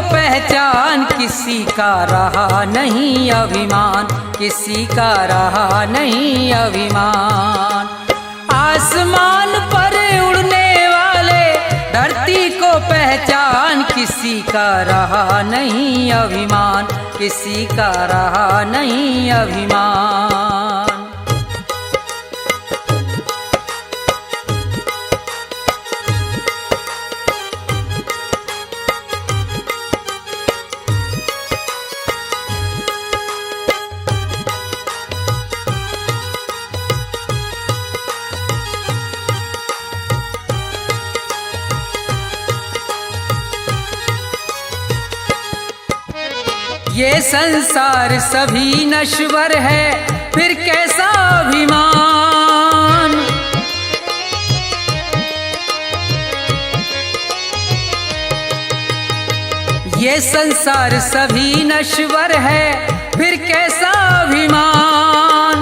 पहचान, किसी का रहा नहीं अभिमान, किसी का रहा नहीं अभिमान। आसमान पर उड़ने वाले धरती को पहचान, किसी का रहा नहीं अभिमान, किसी का रहा नहीं अभिमान। ये संसार सभी नश्वर है, फिर कैसा अभिमान। ये संसार सभी नश्वर है, फिर कैसा अभिमान।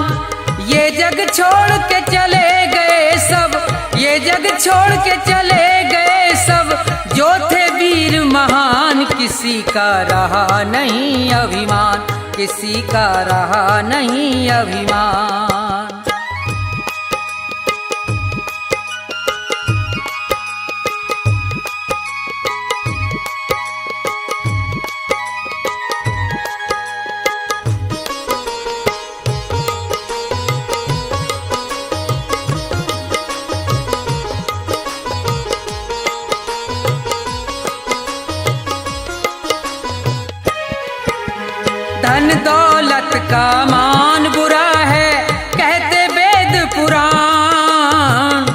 ये जग छोड़ के चले गए सब, ये जग छोड़ के चले गए सब, जो थे वीर महान, किसी का रहा नहीं अभिमान, किसी का रहा नहीं अभिमान। धन दौलत का मान बुरा है, कहते वेद पुराण।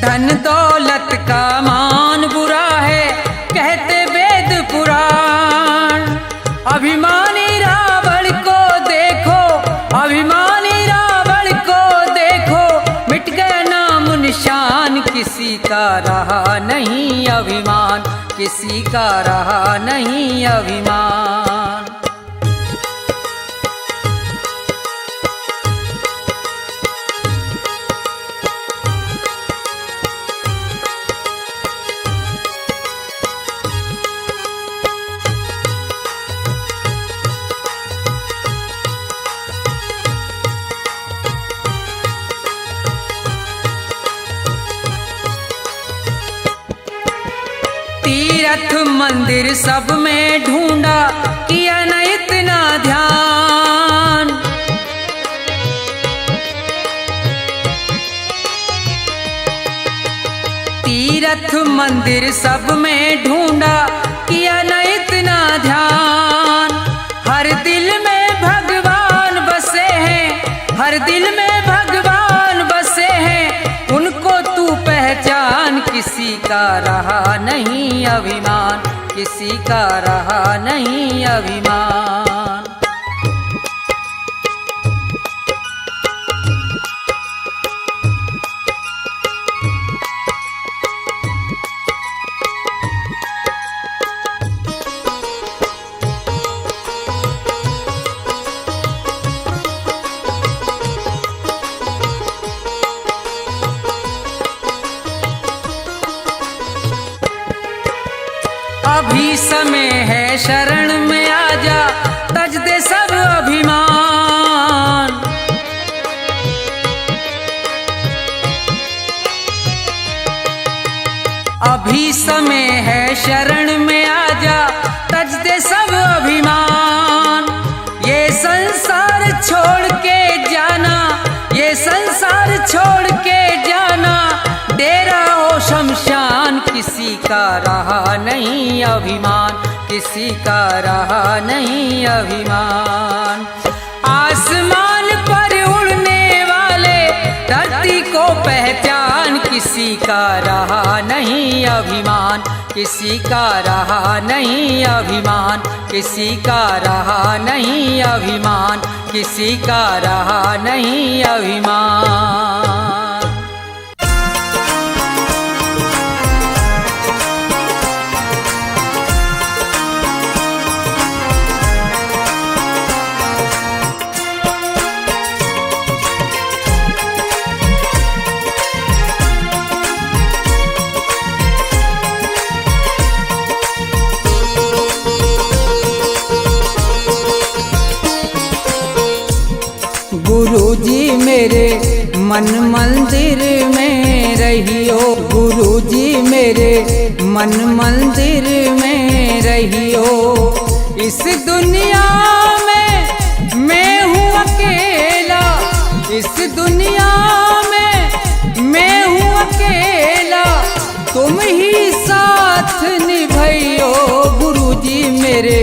धन दौलत का मान बुरा है, कहते वेद पुराण। अभिमानी रावण को देखो, अभिमानी रावण को देखो, मिट गया नाम निशान, किसी का रहा नहीं अभिमान, किसी का रहा नहीं अभिमान। तीर्थ मंदिर सब में ढूंढा, किया न इतना ध्यान। तीर्थ मंदिर सब में ढूंढा, किया न इतना ध्यान। हर दिल में भगवान बसे हैं, हर दिल में भगवान बसे हैं, उनको तू पहचान, किसी का रहा नहीं अभिमान, किसी का रहा नहीं अभिमान। अभी समय है शरण में आजा, तज दे सब अभिमान। अभी समय है शरण में आजा, तज दे सब अभिमान। ये संसार छोड़ के जाना, ये संसार छोड़ के जाना, डेरा हो शमशान, किसी का रहा नहीं अभिमान, किसी का रहा नहीं अभिमान। आसमान पर उड़ने वाले धरती को पहचान, किसी का रहा नहीं अभिमान, किसी का रहा नहीं अभिमान, किसी का रहा नहीं अभिमान, किसी का रहा नहीं अभिमान। मन मंदिर में रहियो। गुरुजी मेरे मन मंदिर में रहियो। इस दुनिया में मैं हूँ अकेला, इस दुनिया में मैं हूँ अकेला, तुम ही साथ निभाइयो। गुरुजी मेरे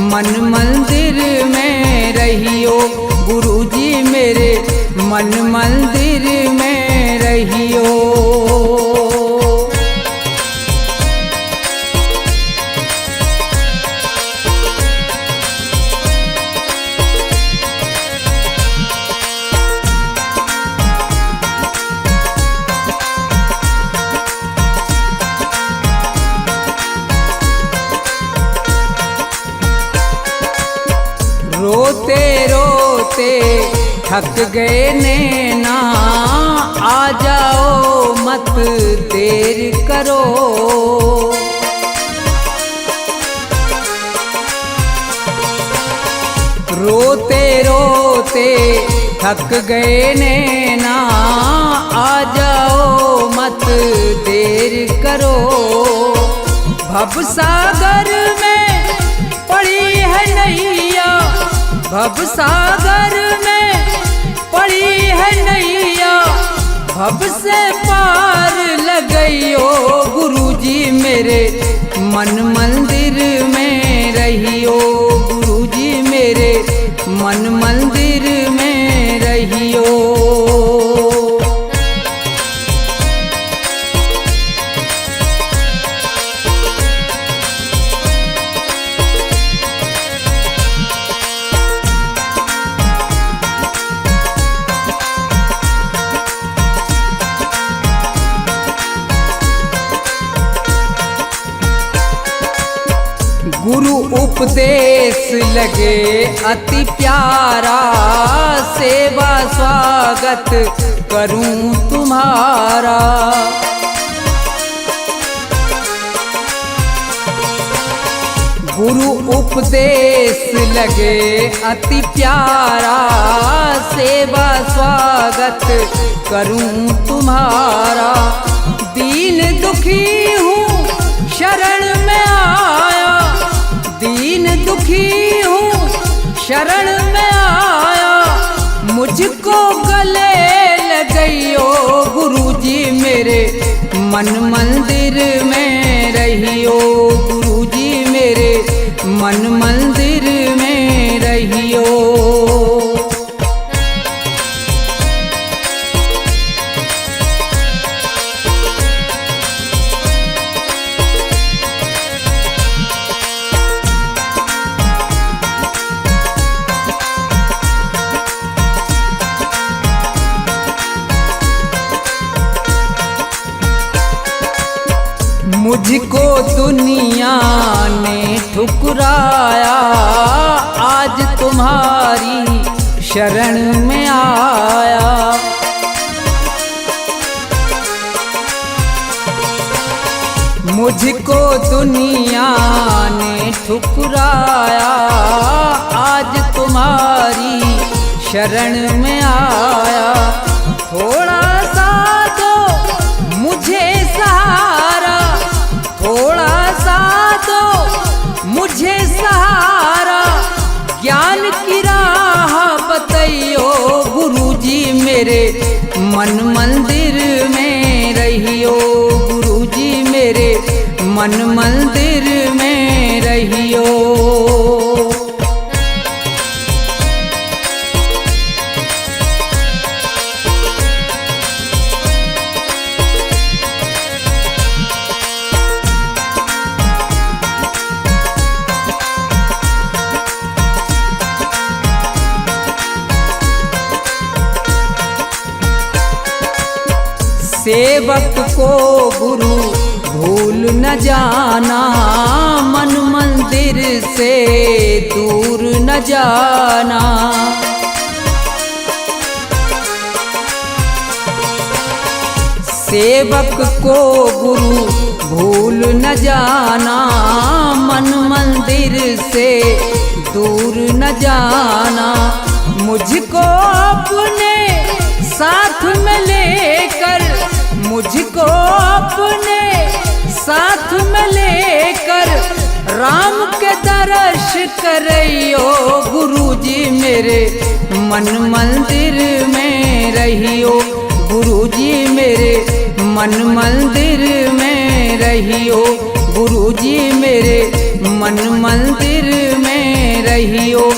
मन मंदिर में रहियो। गुरुजी मेरे मन मंदिर में रहियो। रोते रोते थक गए नैना, आ जाओ मत देर करो। रोते रोते थक गए नैना, आ जाओ मत देर करो। भवसागर में पड़ी है नैया, भवसागर में पड़ी है नैया, भव से पार लगइयो। गुरुजी मेरे मन मंदिर में रहियो। गुरुजी मेरे मन मंदिर में रहियो। गुरु उपदेश लगे अति प्यारा, सेवा स्वागत करूं तुम्हारा। गुरु उपदेश लगे अति प्यारा, सेवा स्वागत करूं तुम्हारा। दीन दुखी हूँ शरण में आया, दीन दुखी हूँ शरण में आया, मुझको गले लगइयो। गुरुजी मेरे मन मंदिर में रहियो। गुरुजी मेरे मन मंदिर में रहियो। मुझको दुनिया ने ठुकराया, आज तुम्हारी शरण में आया। मुझको दुनिया ने ठुकराया, आज तुम्हारी शरण में आया। थोड़ा सा दो मुझे सहारा, थोड़ा सा दो मुझे सहारा, ज्ञान की राह बतइयो। गुरुजी मेरे मन मंदिर में रहियो। गुरुजी मेरे मन मंदिर में रहियो। सेवक को गुरु भूल न जाना, मन मंदिर से दूर न जाना। सेवक को गुरु भूल न जाना, मन मंदिर से दूर न जाना। मुझको अपने साथ में लेकर, मुझको अपने साथ में लेकर राम के दर्श करियो गुरुजी मेरे मन मंदिर में रहियो, गुरुजी मेरे मन मंदिर में रहियो, गुरुजी मेरे मन मंदिर में रहियो,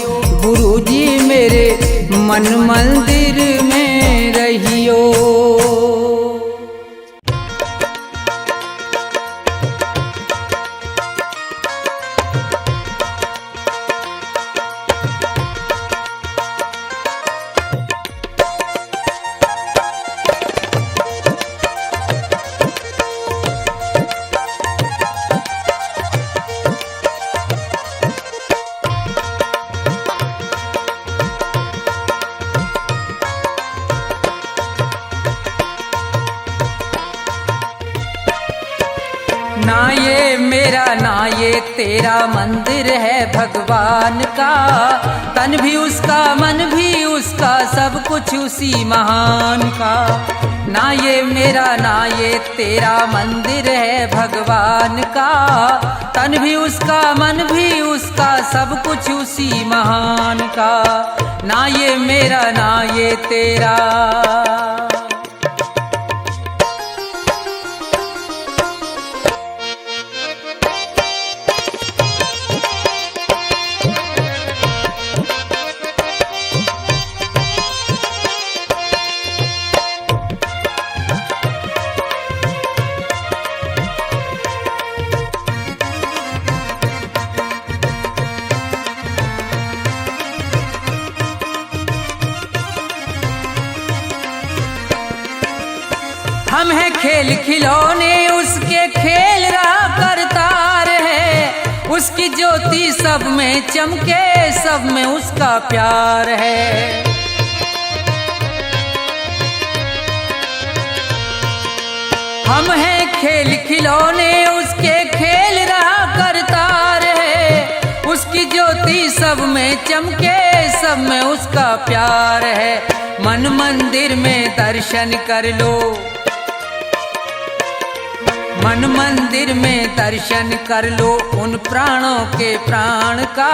गुरुजी मेरे मन मंदिर में रहियो। ना ये मेरा ना ये तेरा मंदिर है भगवान का, तन भी उसका मन भी उसका सब कुछ उसी महान का। ना ये मेरा ना ये तेरा मंदिर है भगवान का, तन भी उसका मन भी उसका सब कुछ उसी महान का। ना ये मेरा ना ये तेरा। हम हैं खेल खिलौने उसके खेल रहा करतार है, उसकी ज्योति सब में चमके सब में उसका प्यार है। हम हैं खेल खिलौने उसके खेल रहा करतार है, उसकी ज्योति सब में चमके सब में उसका प्यार है। मन मंदिर में दर्शन कर लो, मन मंदिर में दर्शन कर लो उन प्राणों के प्राण का,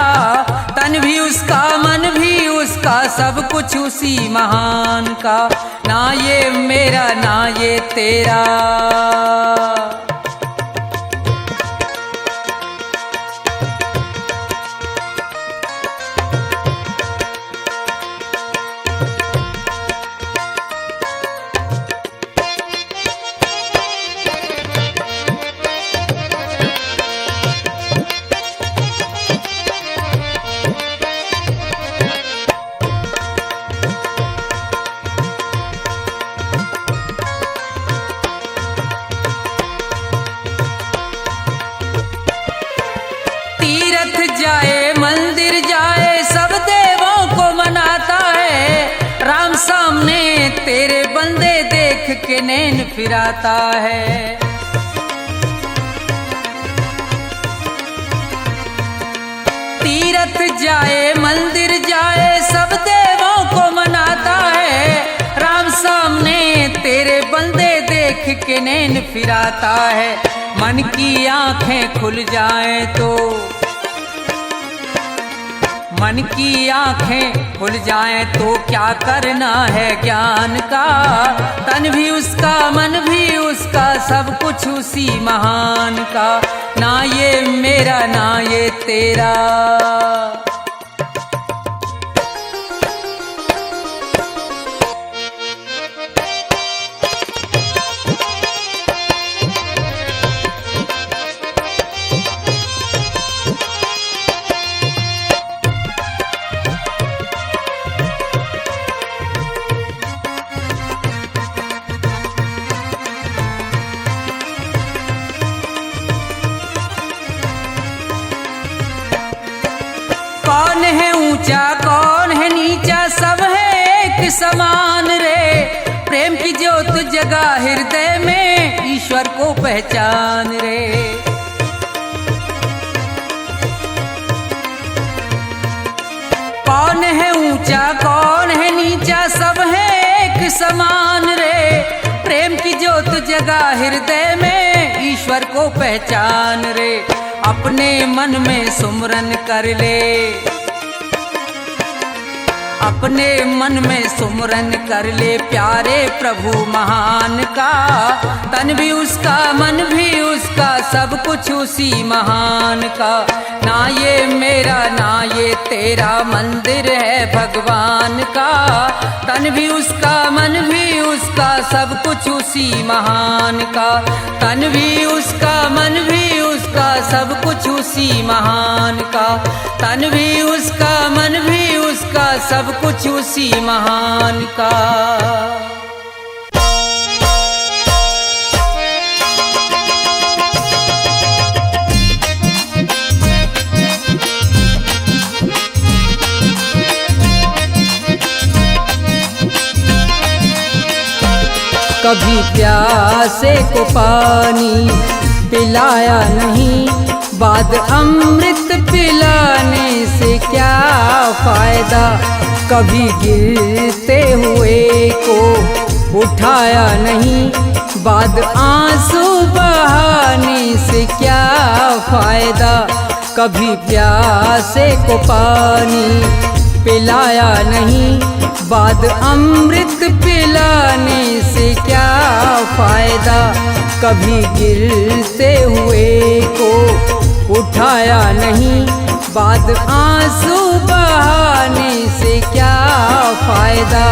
तन भी उसका मन भी उसका सब कुछ उसी महान का। ना ये मेरा ना ये तेरा। जाए मंदिर जाए सब देवों को मनाता है, राम सामने तेरे बंदे देख के नैन फिराता है। तीरथ जाए मंदिर जाए सब देवों को मनाता है, राम सामने तेरे बंदे देख के नैन फिराता है। मन की आंखें खुल जाएं तो, मन की आंखें खुल जाएं तो क्या करना है ज्ञान का, तन भी उसका मन भी उसका सब कुछ उसी महान का। ना ये मेरा ना ये तेरा। कौन है ऊंचा कौन है नीचा सब है एक समान रे, प्रेम की ज्योत जगा हृदय में ईश्वर को पहचान रे। कौन है ऊंचा कौन है नीचा सब है एक समान रे, हृदय में ईश्वर को पहचान रे, अपने मन में सुमरन कर ले, अपने मन में सुमरन कर ले प्यारे प्रभु महान का। तन भी उसका मन भी उसका सब कुछ उसी महान का। ना ये मेरा ना ये तेरा मंदिर है भगवान का। तन भी उसका मन भी उसका सब कुछ उसी महान का। तन भी उसका मन भी उसका सब कुछ उसी महान का। तन भी उसका मन भी उसका सब कुछ उसी महान का। कभी प्यासे को पानी पिलाया नहीं, बाद अमृत पिलाने से क्या फायदा। कभी गिरते हुए को उठाया नहीं, बाद आंसू बहाने से क्या फायदा। कभी प्यासे को पानी पिलाया नहीं, बाद अमृत पिलाने से क्या फायदा। कभी गिरते हुए को उठाया नहीं, बाद आंसू बहाने से क्या फायदा।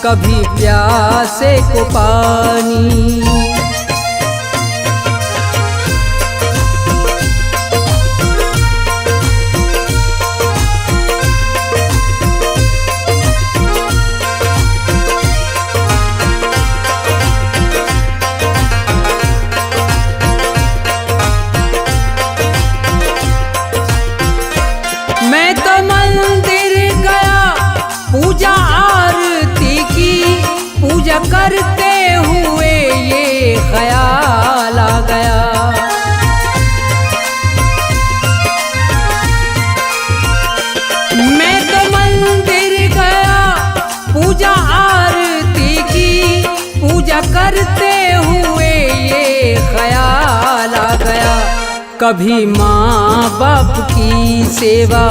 कभी प्यासे को पानी। मैं तो मंदिर गया पूजा आरती की, पूजा करते हुए ये ख्याल आ गया। मैं तो मंदिर गया पूजा आरती की, पूजा करते हुए ये ख्याल आ गया। कभी माँ बाप की सेवा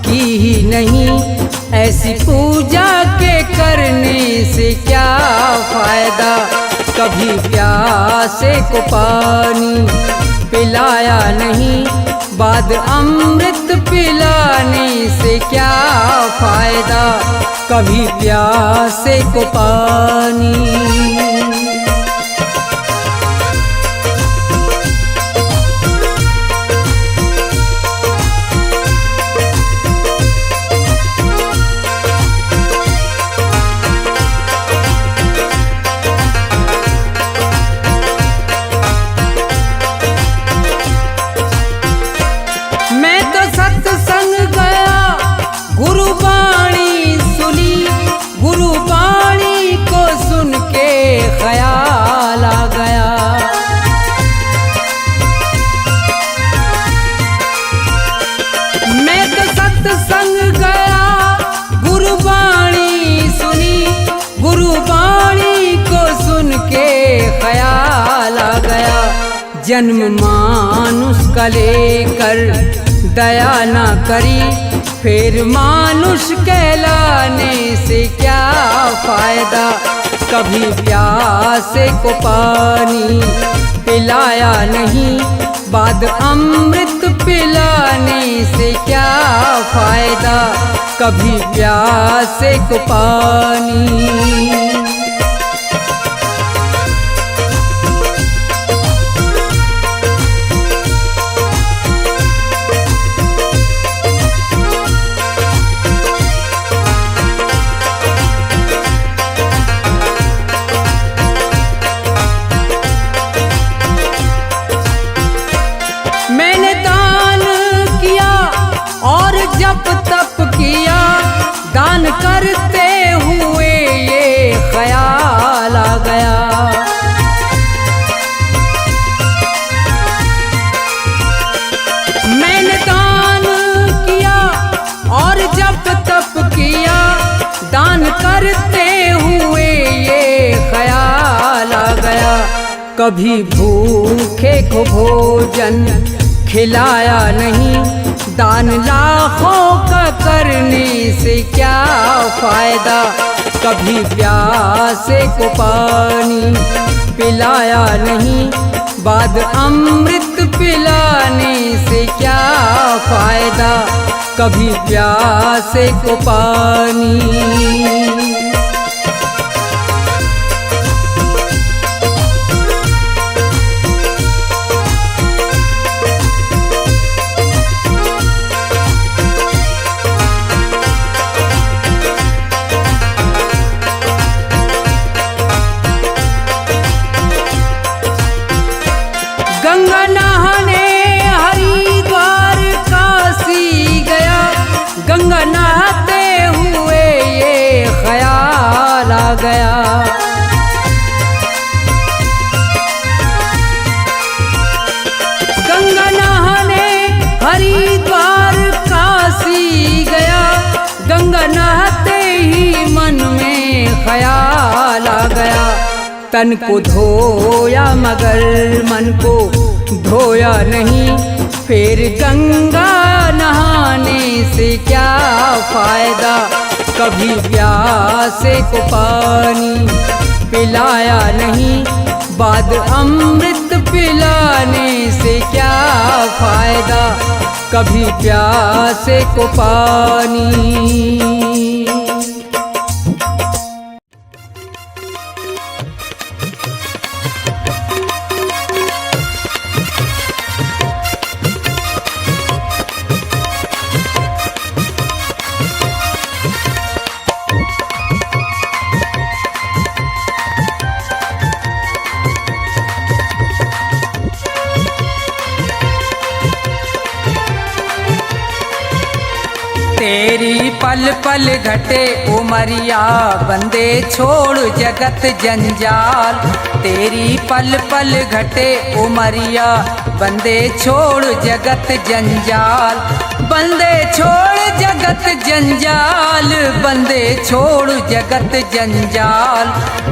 की ही नहीं, ऐसी पूजा के करने से क्या फायदा। कभी प्यासे को पानी पिलाया नहीं, बाद अमृत पिलाने से क्या फायदा। कभी प्यासे को पानी। मैं तो सत्संग गया गुरुबाणी सुनी, गुरुबाणी को सुन के ख्याल आ गया। मैं तो सत्संग गया गुरुबाणी सुनी, गुरुबाणी को सुन के ख्याल आ गया। जन्म मानुष का लेकर दया ना करी, फिर मानुष कहलाने से क्या फायदा। कभी प्यासे को पानी पिलाया नहीं, बाद अमृत पिलाने से क्या फायदा। कभी प्यासे को पानी। मैंने दान किया और जप तप किया, दान करते हुए ये ख्याल आ गया। मैंने दान किया और जप तप किया, दान करते हुए ये ख्याल आ गया। कभी भूखे को भोजन खिलाया नहीं, दान लाखों का करने से क्या फायदा। कभी प्यासे को पानी पिलाया नहीं, बाद अमृत पिलाने से क्या फायदा। कभी प्यासे को पानी। गंगा नहाने हरिद्वार काशी गया, गंगा नहाते हुए ये ख्याल आ गया। गंगा नहाने हरिद्वार काशी गया, गंगा नहाते ही मन में ख्याल आ गया। तन को धोया मगर मन को धोया नहीं, फिर गंगा नहाने से क्या फायदा। कभी प्यासे को पानी पिलाया नहीं, बाद अमृत पिलाने से क्या फायदा। कभी प्यासे को पानी। तेरी पल पल घटे उमरिया, बंदे छोड़ जगत जंजाल। तेरी पल पल घटे उमरिया, बंदे छोड़ जगत जंजाल। बंदे छोड़ जगत जंजाल, बंदे छोड़ जगत जंजाल।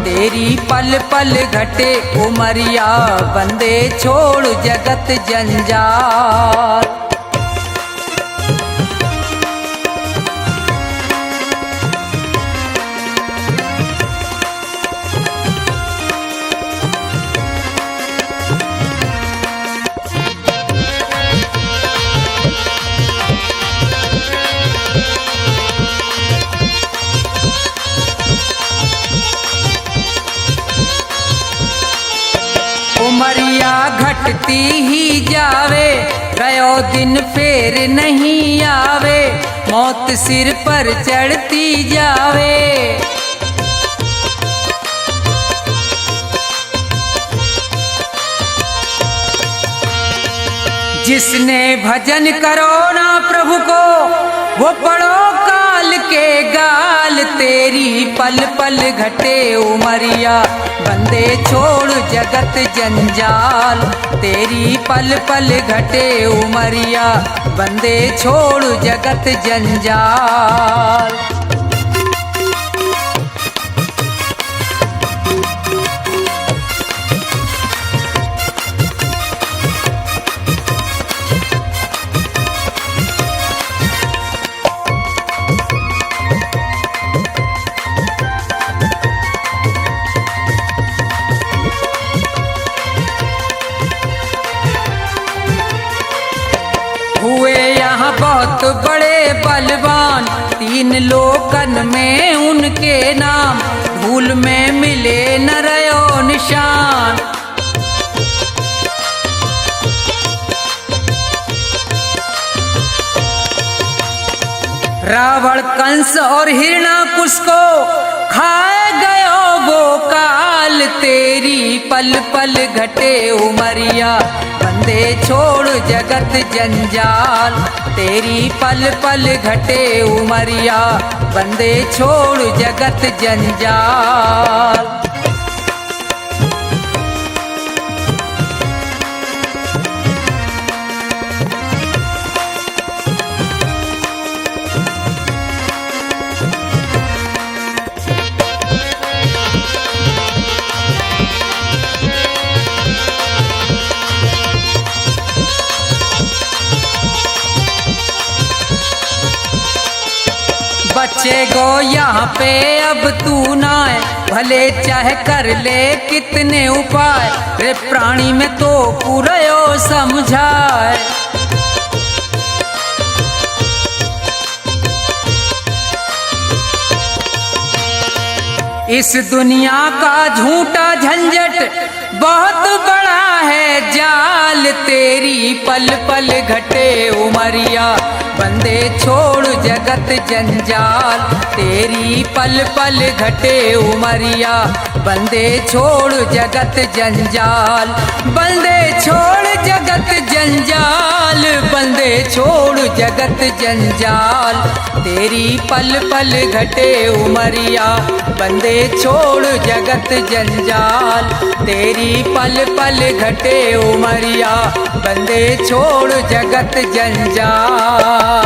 तेरी पल पल घटे उमरिया, बंदे छोड़ जगत जंजाल। उमरिया घटती ही जावे, गयो दिन फेर नहीं आवे। मौत सिर पर चढ़ती जावे। जिसने भजन करो ना प्रभु को, वो पढ़ो काल के गाल। तेरी पल पल घटे उमरिया, बंदे छोड़ जगत जंजाल। तेरी पल पल घटे उमरिया, बंदे छोड़ जगत जंजाल। हुए यहाँ बहुत बड़े बलवान, तीन लोकन में उनके नाम। धूल में मिले न रयो निशान। रावण कंस और हिरणाकुश को खाए गयो वो काल। तेरी पल पल घटे उमरिया, बंदे छोड़ जगत जंजाल। तेरी पल पल घटे उमरिया, बंदे छोड़ जगत जंजाल। बच्चे गो यहाँ पे अब तू ना है, भले चाहे कर ले कितने उपाय, रे प्राणी में तो पूरा यो समझाए। इस दुनिया का झूठा झंझट बहुत बड़ा है जाल, तेरी पल पल घटे उमरिया, बंदे छोड़ जगत जंजाल। तेरी पल पल घटे उमरिया, बंदे छोड़ जगत जंजाल। बंदे छोड़ जगत जंजाल, बंदे छोड़ जगत जंजाल। तेरी पल पल घटे उमरिया, बंदे छोड़ जगत जंजाल। तेरी पल पल घटे उमरिया, बंदे छोड़ जगत जंजाल।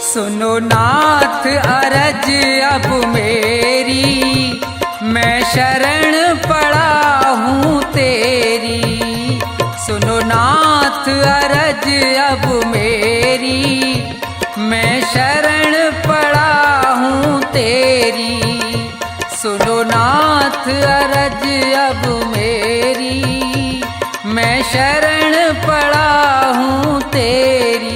सुनो नाथ अरज अब मेरी, मैं शरण पड़ा हूँ तेरी। सुनो नाथ अरज अब मेरी, मैं शरण पड़ा हूँ तेरी। सुनो नाथ अरज अब मेरी, मैं शरण पड़ा हूँ तेरी।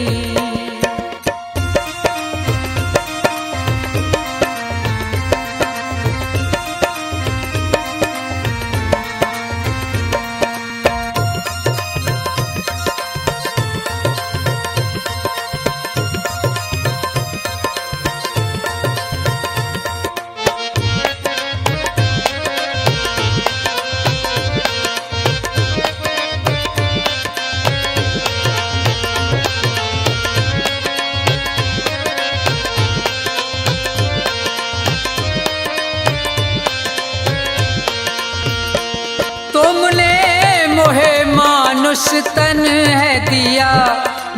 तन है दिया,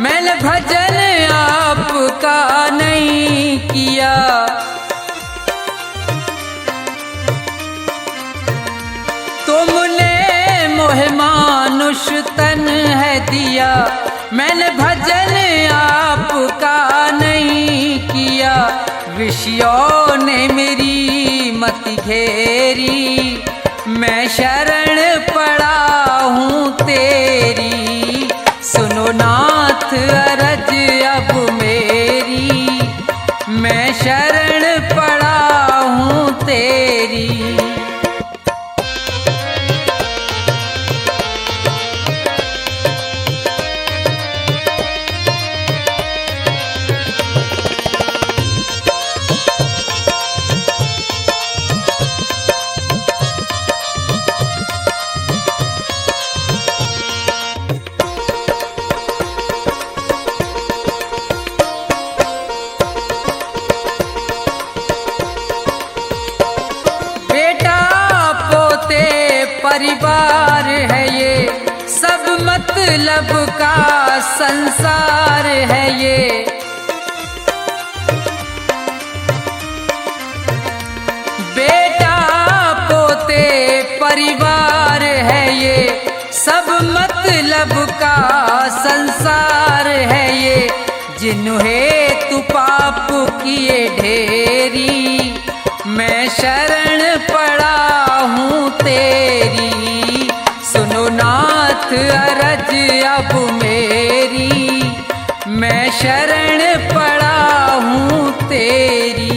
मैंने भजन आपका नहीं किया। तुमने मोहे मानुष तन है दिया, मैंने भजन आपका नहीं किया। ऋषियों ने मेरी मति घेरी, मैं शरण पड़ा हूँ तेरी। सुनो नाथ अरज अब मेरी, मैं शरण पड़ा हूँ तेरी। परिवार है ये, सब मतलब का संसार है ये। बेटा पोते परिवार है ये, सब मतलब का संसार है ये। जिन्हें तू पाप किए ढेरी, मैं शरण पड़ा हूँ तेरी। सुनो नाथ अरज अब मेरी, मैं शरण पड़ा हूँ तेरी।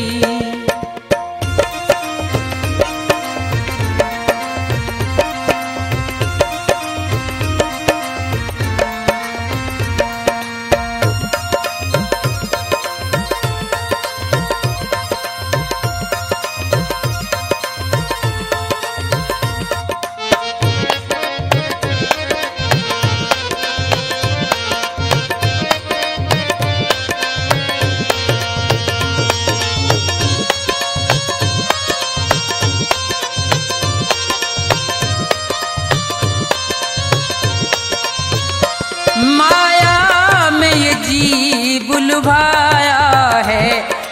लुभाया है,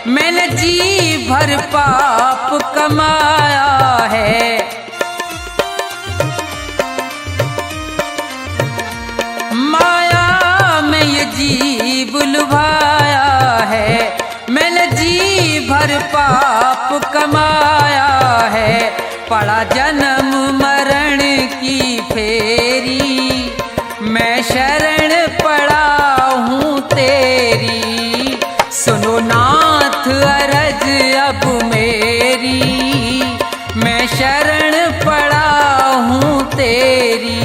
मैंने जी भर पाप कमाया है। माया में ये जीव लुभाया है, मैंने जी भर पाप कमाया है। पड़ा जन्म मरण की फेरी, मैं शरण पड़ा हूँ तेरी। सुनो नाथ अरज अब मेरी, मैं शरण पड़ा हूँ तेरी।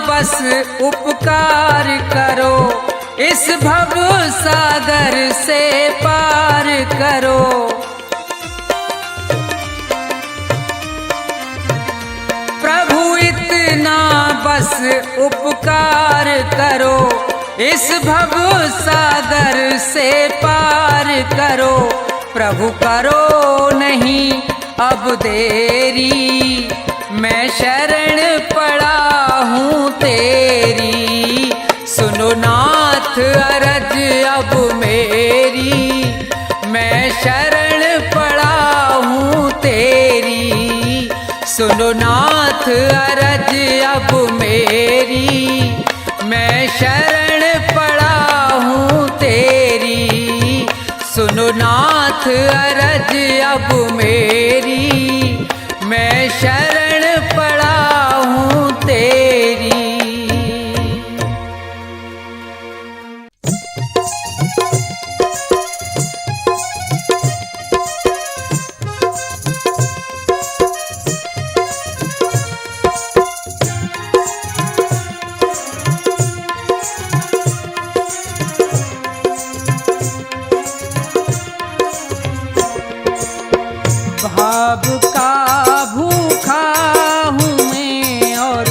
बस उपकार करो, इस भव सागर से पार करो। प्रभु इतना बस उपकार करो, इस भव सागर से पार करो। प्रभु करो नहीं अब देरी, मैं शरण पड़ा हूँ तेरी। सुनो नाथ अरज अब मेरी, मैं शरण पड़ा हूँ तेरी। सुनो नाथ अरज अब मेरी, मैं शरण पड़ा हूँ तेरी। सुनो नाथ अरज अब मेरी, मैं शरण पड़ा हूँ तेरी। भाव का भूखा हूँ मैं और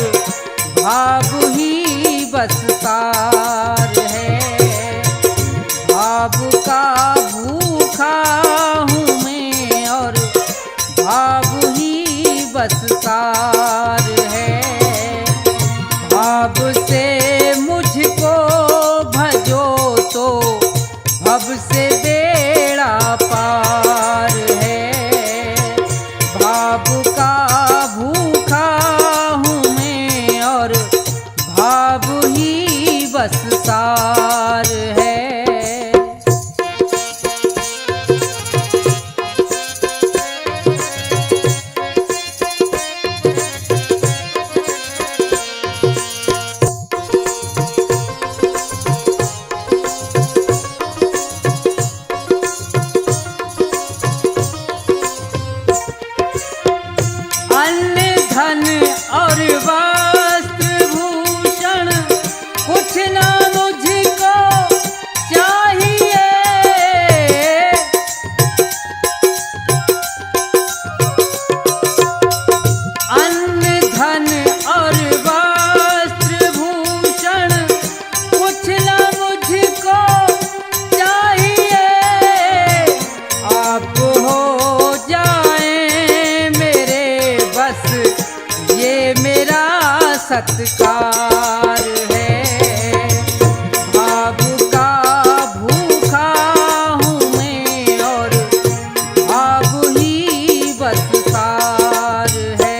भाव ही बस सार है। भाव का भूखा हूँ मैं और भाव ही बस सार है। भाव से मुझको भजो तो भव से बेड़ा पार है। भाव का भूखा हूँ मैं और भाव ही बस सार है। अन्न धन और वस्त्र भूषण कुछ ना मुझको चाहिए। अन्न धन और वस्त्र भूषण कुछ ना मुझको चाहिए। आप हो जाए मेरे बस, ये मेरा सत्कार है। भाव का भूखा हूँ मैं और भाव ही बस सार है।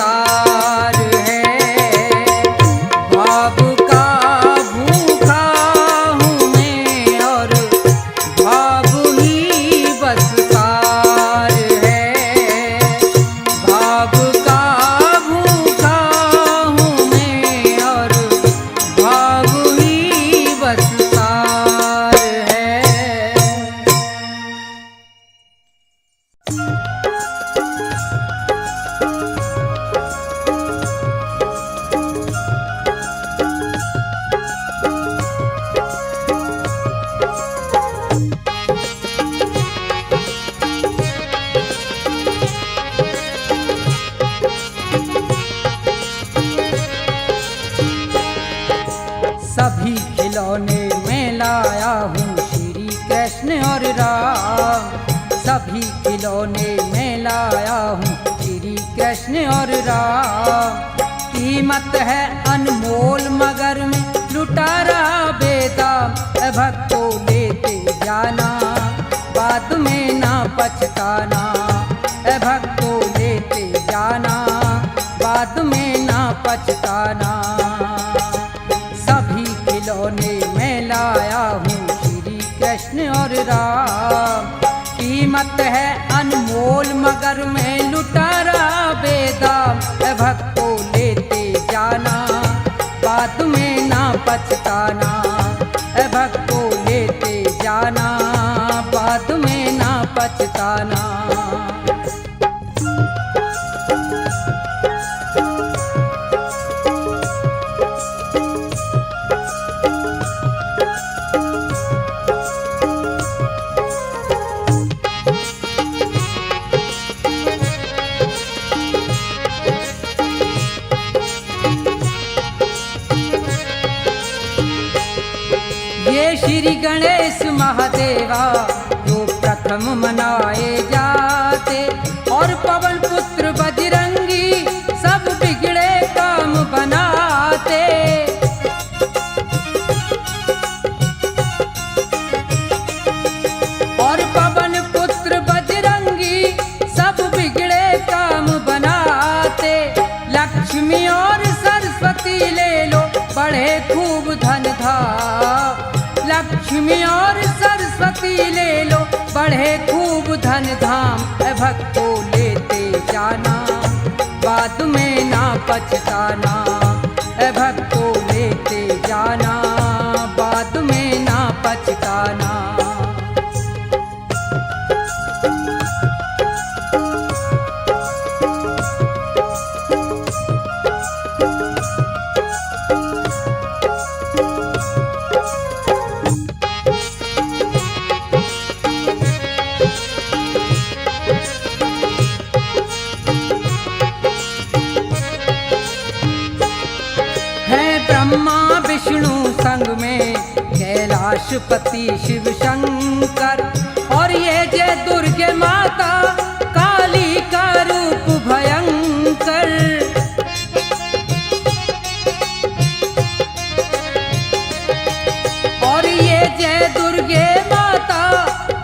संसार है। भाव का भूखा हूँ मैं और भाव ही बस सार है। भाव का भूखा हूँ मैं और भाव ही बस सार है। सभी खिलौने में लाया हूँ श्री कृष्ण और राम। सभी खिलौने में लाया हूँ श्री कृष्ण और राम। कीमत है अनमोल मगर में लुटा रहा बेदाम। भक्तों लेते जाना बाद में ना पछताना। भक्तों लेते जाना बाद में ना पछताना। सभी खिलौने में लाया हूँ श्री कृष्ण और राम। कीमत है अनमोल मगर में लुटा रहा बेदाम। भक्तों लेते जाना बाद में ना पछताना। भक्तों लेते जाना बाद में ना पछताना। ये श्री गणेश महादेवा जो प्रथम मनाए जाते और पवन पुत्र बजरंगी सब बिगड़े काम बनाते। और पवन पुत्र बजरंगी सब बिगड़े काम बनाते। लक्ष्मी और सरस्वती ले लो बढ़े खूब धन धाम। लक्ष्मी और सरस्वती ले लो बढ़े खूब धन धाम। भक्तों लेते जाना बाद में ना पछताना। भक्तों लेते जाना बाद में ना पछताना। ब्रह्मा विष्णु संग में कैलाशपति शिव शंकर और ये जय दुर्गे माता काली का रूप भयंकर। और ये जय दुर्गे माता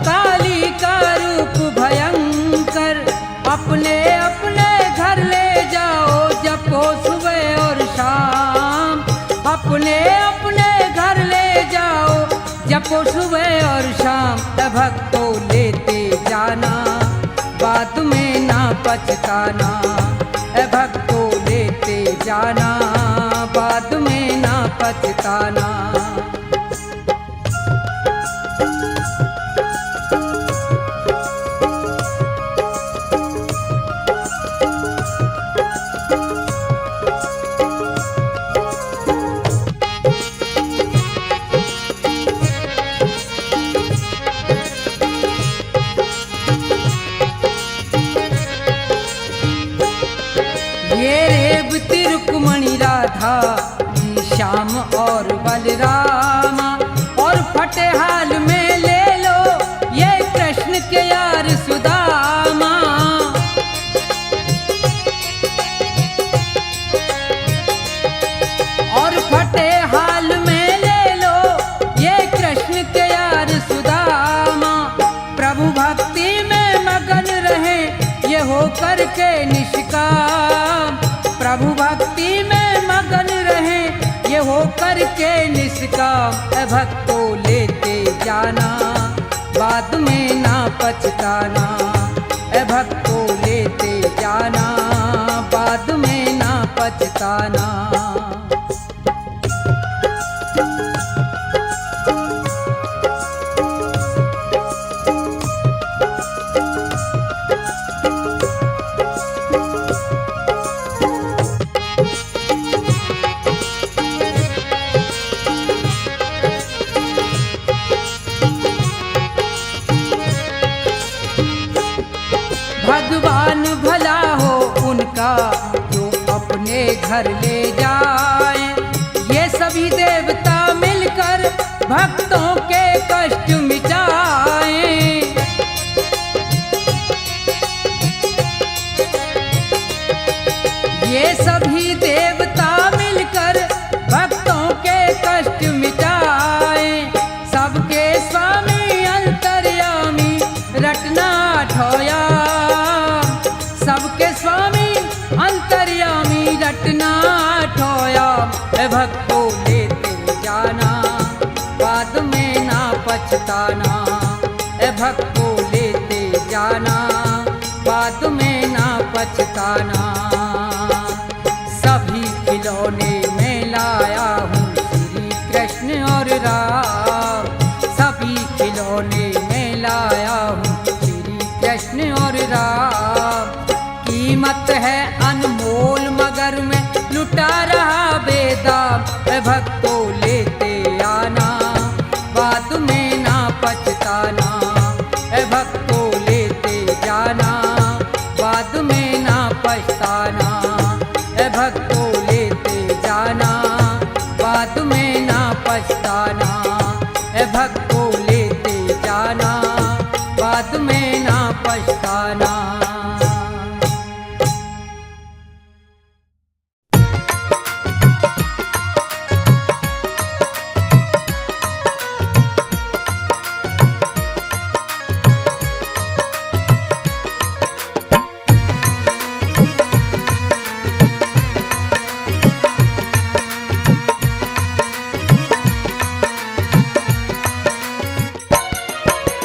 काली का रूप भयंकर। अपने अपने घर ले जाओ जपो सुबह और शाम। अपने अपने घर ले जाओ जपो सुबह और शाम। भक्तों लेते जाना बाद में ना पछताना। भक्तों लेते जाना बाद में ना पछताना। ये रेवती रुक्मणी राधा श्याम और बलरामा और फटेहाल में ले लो ये कृष्ण के यार सुदामा। और फटेहाल में ले लो ये कृष्ण के यार सुदामा। प्रभु भक्ति में मगन रहे ये हो करके निष्काम। भक्ति में मगन रहे ये हो करके निष्काम। भक्तों लेते जाना बाद में ना पछताना। भक्तों लेते जाना बाद में ना पछताना। भगवान भला हो उनका जो अपने घर ले जाए। ये सभी देवता मिलकर भक्तों के कष्ट मिटाएं। ये सभी देवता मिलकर भक्तों के कष्ट मिटाएं। सबके स्वामी अंतर्यामी रटना ठोया। सबके स्वामी अंतर्यामी रटना ठोया। भक्तों लेते जाना बाद में ना पछताना। भक्तों लेते जाना बाद में ना पछताना। सभी खिलौने में लाया हूँ श्री कृष्ण और राम। सभी खिलौने में लाया हूँ श्री कृष्ण और राम। कीमत है अनमोल मगर में लुटा रहा बेदाम। भक्तों लेते आना बाद में ना पछताना। भक्तों लेते जाना बाद में ना पछताना। भक्तों लेते जाना बाद में ना पछताना। भक्तों लेते जाना बाद में ना पछताना।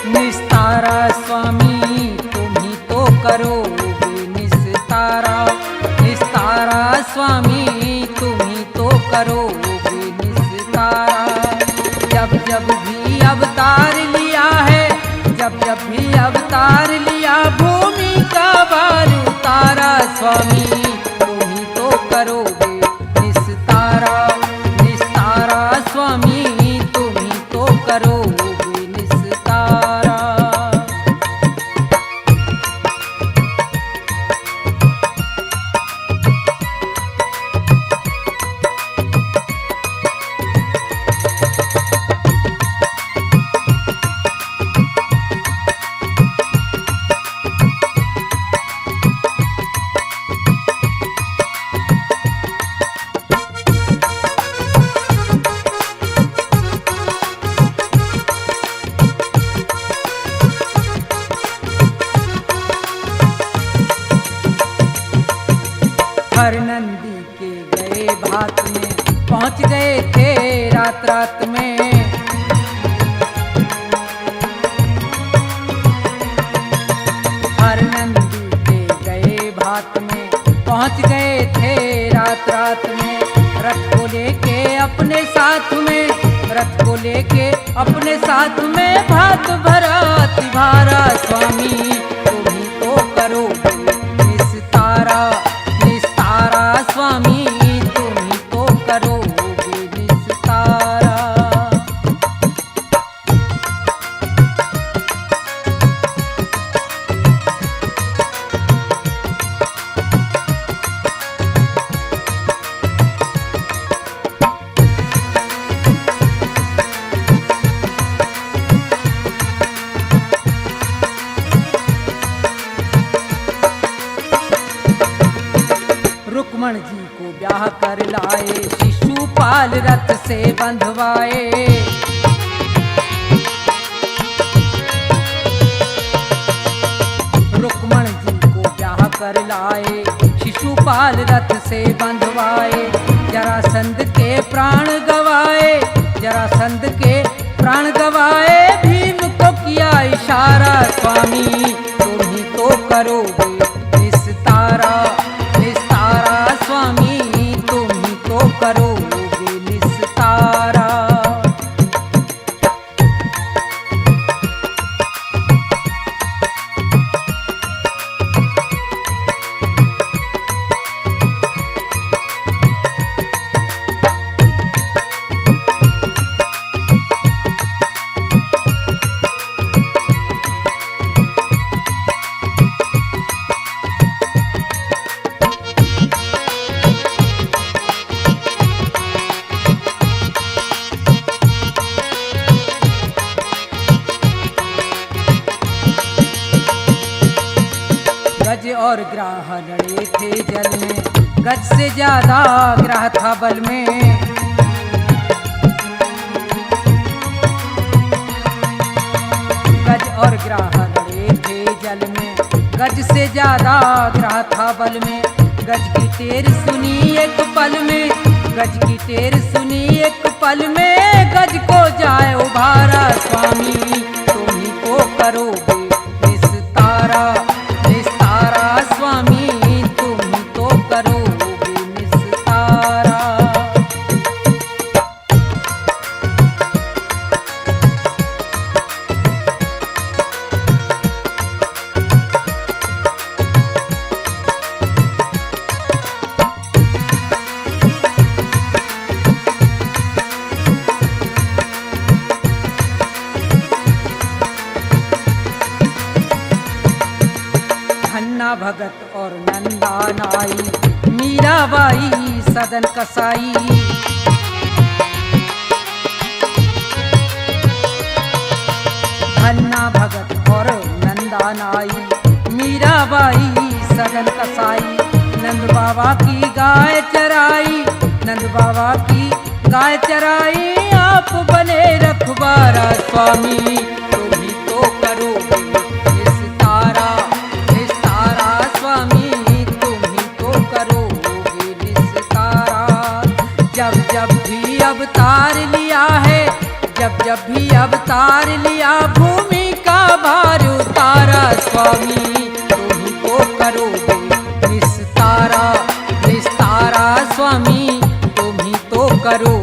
निस्तारा स्वामी तुम ही तो करोगे निस्तारा। निस्तारा स्वामी तुम ही तो करोगे निस्तारा। जब जब भी अवतार लिया है जब जब भी अवतार लिया भूमि का भार उतारा। स्वामी तुम ही तो करोगे निस्तारा। निस्तारा स्वामी तुम ही तो करोगे निस्तारा। हर नंदी के गए भात में पहुंच गए थे रात रात में। हर नंदी के गए भात में पहुंच गए थे रात रात में। रथ को लेके अपने साथ में रथ को लेके अपने साथ में भात भरा तिभारा। स्वामी तुम ही तो करोगे निस्तारा। निस्तारा स्वामी तुम ही तो करोगे निस्तारा। रुक्मण जी को ब्याह कर लाए शिशुपाल रथ से बंधवाए। रुक्मण जी को ब्याह कर लाए शिशुपाल शिशुपाल रथ से बंधवाए, जरासंध के प्राण गवाए, जरासंध के प्राण गवाए। भीम को किया इशारा, स्वामी तुम ही तो करोगे निस्तारा, निस्तारा स्वामी तुम ही तो करोगे निस्तारा। गज और ग्राह लड़े थे जल में, गज से ज्यादा ग्राह था बल में। गज और ग्राह लड़े थे जल में, गज से ज्यादा ग्राह था बल में। गज की टेर सुनी एक पल में, गज की टेर सुनी एक पल में। गज को जाए उभारा, स्वामी तुम ही तो करोगे निस्तारा, निस्तारा स्वामी तुम ही तो करोगे निस्तारा। धन्ना भगत और नंदा नाई, मीराबाई सदन कसाई। धन्ना भगत और नंदा नाई, मीराबाई सदन कसाई। नंद बाबा की गाय चराई, नंद बाबा की गाय चराई। आप बने रखवारा, स्वामी तुम ही तो करोगे निस्तारा, निस्तारा स्वामी तुम ही तो करोगे निस्तारा। जब जब भी अवतार लिया है, जब जब भी अवतार लिया, भूमि का भार उतारा, स्वामी तुम ही तो करोगे निस्तारा, निस्तारा स्वामी तुम ही तो करो